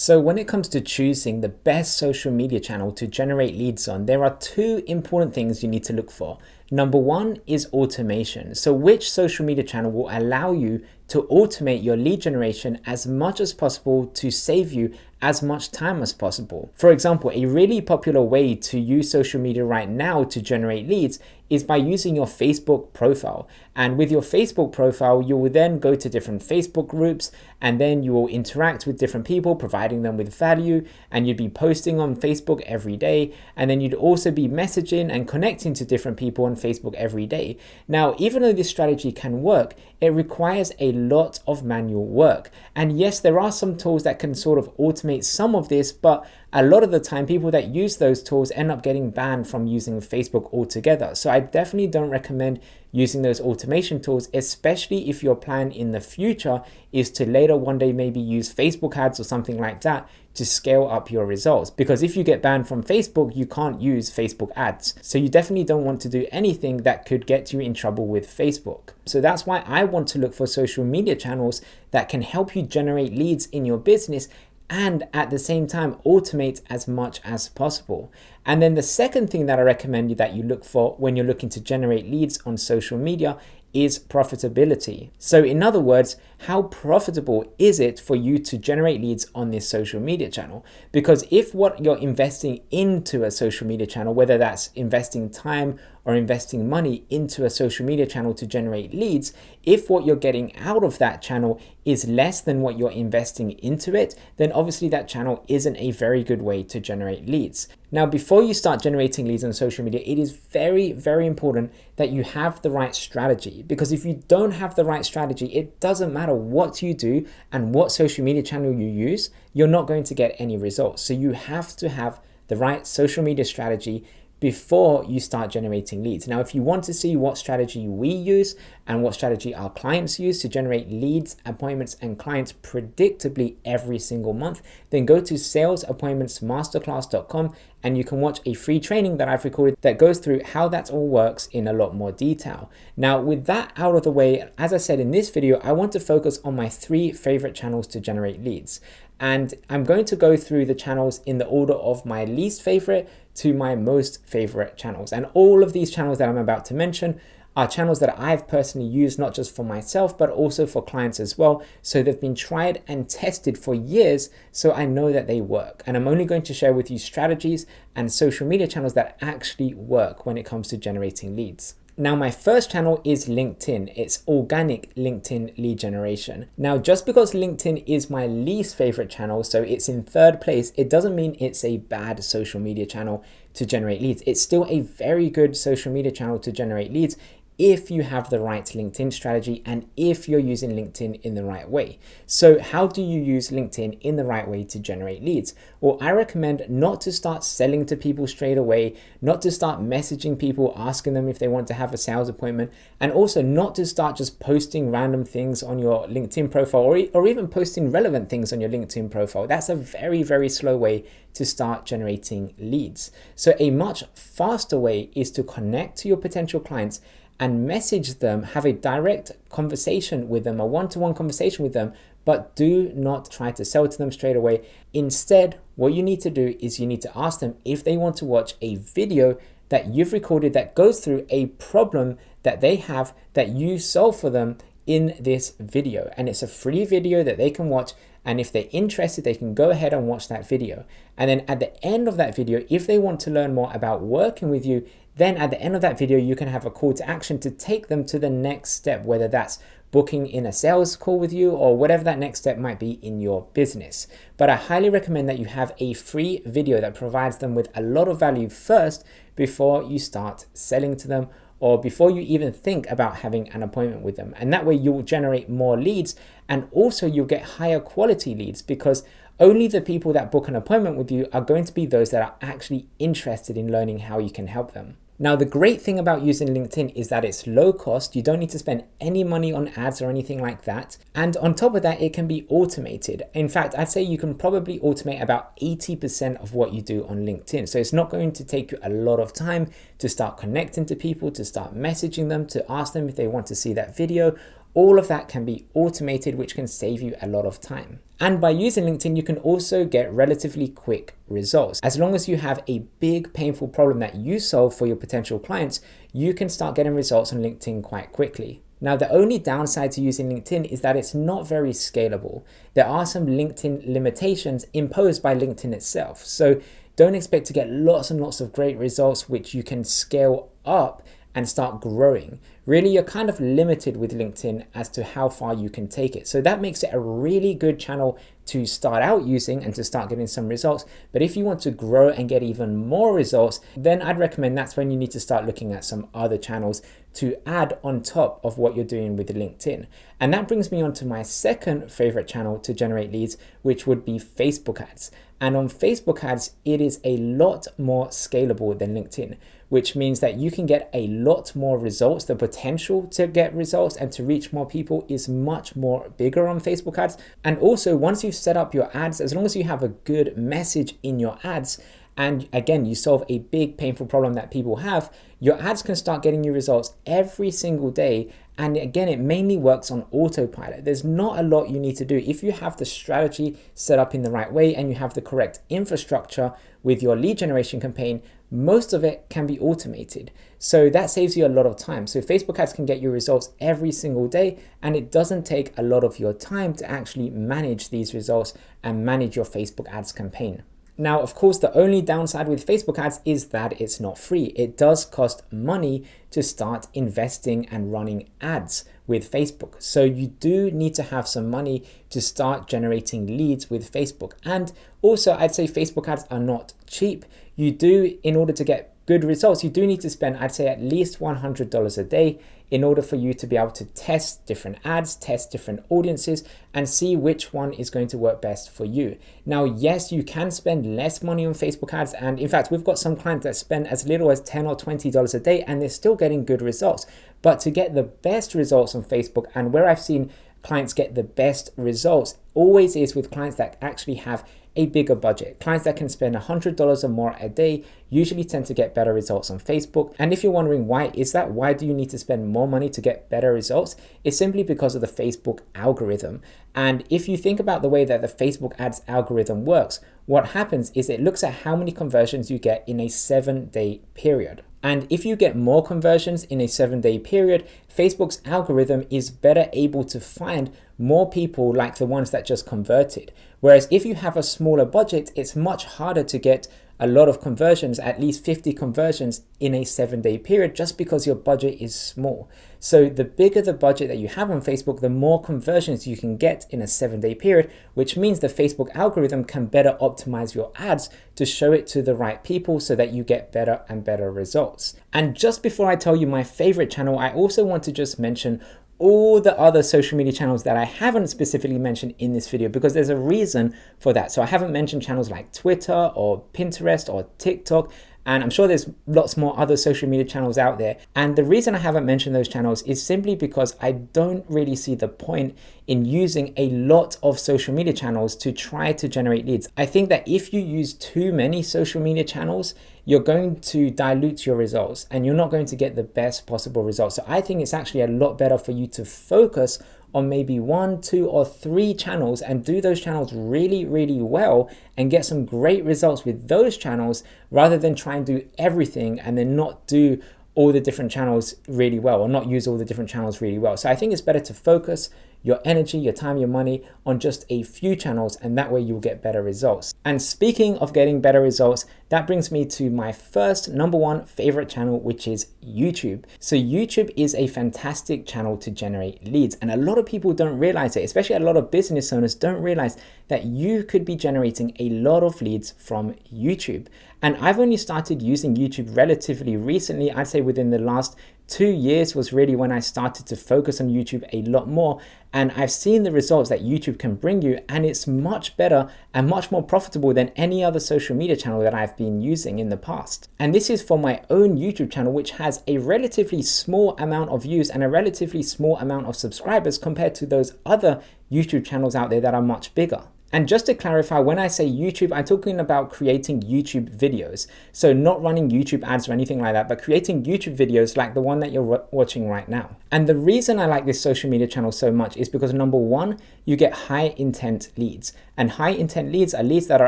So when it comes to choosing the best social media channel to generate leads on, there are two important things you need to look for. Number one is automation. So which social media channel will allow you to automate your lead generation as much as possible to save you as much time as possible. For example, a really popular way to use social media right now to generate leads is by using your Facebook profile. And with your Facebook profile, you will then go to different Facebook groups and then you will interact with different people, providing them with value, and you'd be posting on Facebook every day. And then you'd also be messaging and connecting to different people on Facebook every day. Now, even though this strategy can work, it requires a lot of manual work. And yes, there are some tools that can sort of automate some of this, but a lot of the time people that use those tools end up getting banned from using Facebook altogether. So I definitely don't recommend using those automation tools, especially if your plan in the future is to later one day maybe use Facebook ads or something like that to scale up your results. Because if you get banned from Facebook, you can't use Facebook ads. So you definitely don't want to do anything that could get you in trouble with Facebook. So that's why I want to look for social media channels that can help you generate leads in your business and at the same time automate as much as possible. And then the second thing that I recommend that you look for when you're looking to generate leads on social media is profitability. So in other words, how profitable is it for you to generate leads on this social media channel? Because if what you're investing into a social media channel, whether that's investing time or investing money into a social media channel to generate leads, if what you're getting out of that channel is less than what you're investing into it, then obviously that channel isn't a very good way to generate leads. Now, before you start generating leads on social media, it is very, very important that you have the right strategy, because if you don't have the right strategy, it doesn't matter what you do and what social media channel you use, you're not going to get any results. So you have to have the right social media strategy before you start generating leads. Now, if you want to see what strategy we use and what strategy our clients use to generate leads, appointments, and clients predictably every single month, then go to salesappointmentsmasterclass.com and you can watch a free training that I've recorded that goes through how that all works in a lot more detail. Now, with that out of the way, as I said in this video, I want to focus on my 3 favorite channels to generate leads. And I'm going to go through the channels in the order of my least favorite to my most favorite channels. And all of these channels that I'm about to mention are channels that I've personally used, not just for myself, but also for clients as well. So they've been tried and tested for years, so I know that they work. And I'm only going to share with you strategies and social media channels that actually work when it comes to generating leads. Now, my first channel is LinkedIn. It's organic LinkedIn lead generation. Now, just because LinkedIn is my least favorite channel, so it's in 3rd place, it doesn't mean it's a bad social media channel to generate leads. It's still a very good social media channel to generate leads if you have the right LinkedIn strategy and if you're using LinkedIn in the right way. So how do you use LinkedIn in the right way to generate leads? Well, I recommend not to start selling to people straight away, not to start messaging people, asking them if they want to have a sales appointment, and also not to start just posting random things on your LinkedIn profile or even posting relevant things on your LinkedIn profile. That's a very, very slow way to start generating leads. So a much faster way is to connect to your potential clients and message them, have a direct conversation with them, a one-to-one conversation with them, but do not try to sell to them straight away. Instead, what you need to do is you need to ask them if they want to watch a video that you've recorded that goes through a problem that they have that you solve for them in this video. And it's a free video that they can watch. And if they're interested, they can go ahead and watch that video. And then at the end of that video, if they want to learn more about working with you, then at the end of that video, you can have a call to action to take them to the next step, whether that's booking in a sales call with you or whatever that next step might be in your business. But I highly recommend that you have a free video that provides them with a lot of value first before you start selling to them or before you even think about having an appointment with them. And that way you'll generate more leads, and also you'll get higher quality leads, because only the people that book an appointment with you are going to be those that are actually interested in learning how you can help them. Now, the great thing about using LinkedIn is that it's low cost. You don't need to spend any money on ads or anything like that. And on top of that, it can be automated. In fact, I'd say you can probably automate about 80% of what you do on LinkedIn. So it's not going to take you a lot of time to start connecting to people, to start messaging them, to ask them if they want to see that video, all of that can be automated, which can save you a lot of time. And by using LinkedIn, you can also get relatively quick results. As long as you have a big painful problem that you solve for your potential clients, you can start getting results on LinkedIn quite quickly. Now, the only downside to using LinkedIn is that it's not very scalable. There are some LinkedIn limitations imposed by LinkedIn itself. So don't expect to get lots and lots of great results, which you can scale up and start growing. Really, you're kind of limited with LinkedIn as to how far you can take it. So that makes it a really good channel to start out using and to start getting some results. But if you want to grow and get even more results, then I'd recommend that's when you need to start looking at some other channels to add on top of what you're doing with LinkedIn. And that brings me on to my second favorite channel to generate leads, which would be Facebook ads. And on Facebook ads, it is a lot more scalable than LinkedIn, which means that you can get a lot more results. The potential to get results and to reach more people is much more bigger on Facebook ads. And also, once you've set up your ads, as long as you have a good message in your ads, and again, you solve a big painful problem that people have, your ads can start getting you results every single day. And again, it mainly works on autopilot. There's not a lot you need to do. If you have the strategy set up in the right way and you have the correct infrastructure with your lead generation campaign, most of it can be automated. So that saves you a lot of time. So Facebook ads can get you results every single day, and it doesn't take a lot of your time to actually manage these results and manage your Facebook ads campaign. Now, of course, the only downside with Facebook ads is that it's not free. It does cost money to start investing and running ads with Facebook. So you do need to have some money to start generating leads with Facebook. And also, I'd say Facebook ads are not cheap. You do, in order to get good results, you do need to spend, I'd say, at least $100 a day in order for you to be able to test different ads, test different audiences, and see which one is going to work best for you. Now, yes, you can spend less money on Facebook ads. And in fact, we've got some clients that spend as little as $10 or $20 a day, and they're still getting good results. But to get the best results on Facebook, and where I've seen clients get the best results, always is with clients that actually have a bigger budget. Clients that can spend $100 or more a day usually tend to get better results on Facebook. And if you're wondering why is that, why do you need to spend more money to get better results? It's simply because of the Facebook algorithm. And if you think about the way that the Facebook ads algorithm works, what happens is it looks at how many conversions you get in a 7-day period. And if you get more conversions in a 7-day period, Facebook's algorithm is better able to find more people like the ones that just converted. Whereas if you have a smaller budget, it's much harder to get a lot of conversions, at least 50 conversions in a 7-day period, just because your budget is small. So the bigger the budget that you have on Facebook, the more conversions you can get in a 7-day period, which means the Facebook algorithm can better optimize your ads to show it to the right people so that you get better and better results. And just before I tell you my favorite channel, I also want to just mention all the other social media channels that I haven't specifically mentioned in this video, because there's a reason for that. So I haven't mentioned channels like Twitter or Pinterest or TikTok, and I'm sure there's lots more other social media channels out there. And the reason I haven't mentioned those channels is simply because I don't really see the point in using a lot of social media channels to try to generate leads. I think that if you use too many social media channels, you're going to dilute your results and you're not going to get the best possible results. So I think it's actually a lot better for you to focus on maybe 1, 2, or 3 channels and do those channels really, really well and get some great results with those channels, rather than try and do everything and then not do all the different channels really well, or not use all the different channels really well. So I think it's better to focus your energy, your time, your money on just a few channels, and that way you'll get better results. And speaking of getting better results, that brings me to my first #1 favorite channel, which is YouTube. So YouTube is a fantastic channel to generate leads, and a lot of people don't realize it, especially a lot of business owners don't realize that you could be generating a lot of leads from YouTube. And I've only started using YouTube relatively recently. I'd say within the last 2 years was really when I started to focus on YouTube a lot more, and I've seen the results that YouTube can bring you, and it's much better and much more profitable than any other social media channel that I've been using in the past. And this is for my own YouTube channel, which has a relatively small amount of views and a relatively small amount of subscribers compared to those other YouTube channels out there that are much bigger. And just to clarify, when I say YouTube, I'm talking about creating YouTube videos. So not running YouTube ads or anything like that, but creating YouTube videos like the one that you're watching right now. And the reason I like this social media channel so much is because number one, you get high intent leads. And high intent leads are leads that are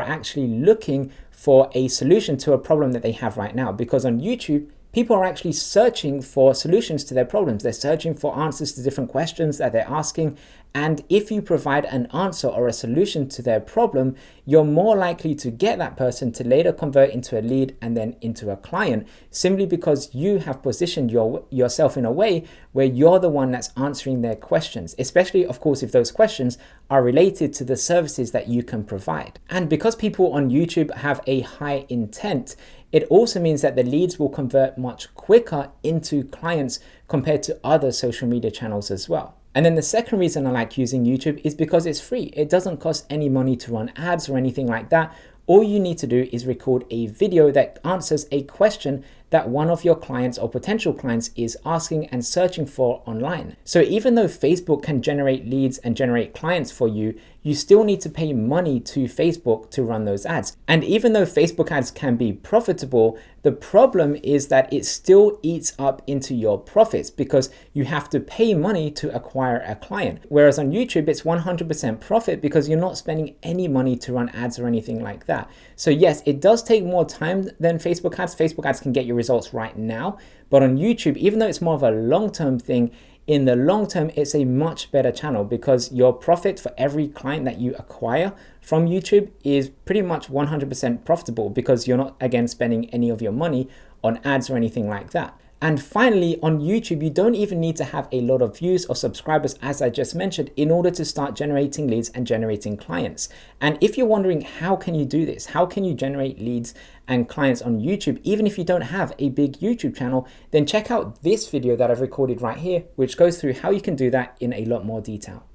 actually looking for a solution to a problem that they have right now. Because on YouTube, people are actually searching for solutions to their problems. They're searching for answers to different questions that they're asking. And if you provide an answer or a solution to their problem, you're more likely to get that person to later convert into a lead and then into a client, simply because you have positioned yourself in a way where you're the one that's answering their questions, especially, of course, if those questions are related to the services that you can provide. And because people on YouTube have a high intent, it also means that the leads will convert much quicker into clients compared to other social media channels as well. And then the second reason I like using YouTube is because it's free. It doesn't cost any money to run ads or anything like that. All you need to do is record a video that answers a question that one of your clients or potential clients is asking and searching for online. So even though Facebook can generate leads and generate clients for you, you still need to pay money to Facebook to run those ads. And even though Facebook ads can be profitable, the problem is that it still eats up into your profits because you have to pay money to acquire a client. Whereas on YouTube, it's 100% profit because you're not spending any money to run ads or anything like that. So yes, it does take more time than Facebook ads. Facebook ads can get you results right now, but on YouTube, even though it's more of a long-term thing, in the long term, it's a much better channel because your profit for every client that you acquire from YouTube is pretty much 100% profitable because you're not, again, spending any of your money on ads or anything like that. And finally, on YouTube, you don't even need to have a lot of views or subscribers, as I just mentioned, in order to start generating leads and generating clients. And if you're wondering, how can you do this? How can you generate leads and clients on YouTube, even if you don't have a big YouTube channel? Then check out this video that I've recorded right here, which goes through how you can do that in a lot more detail.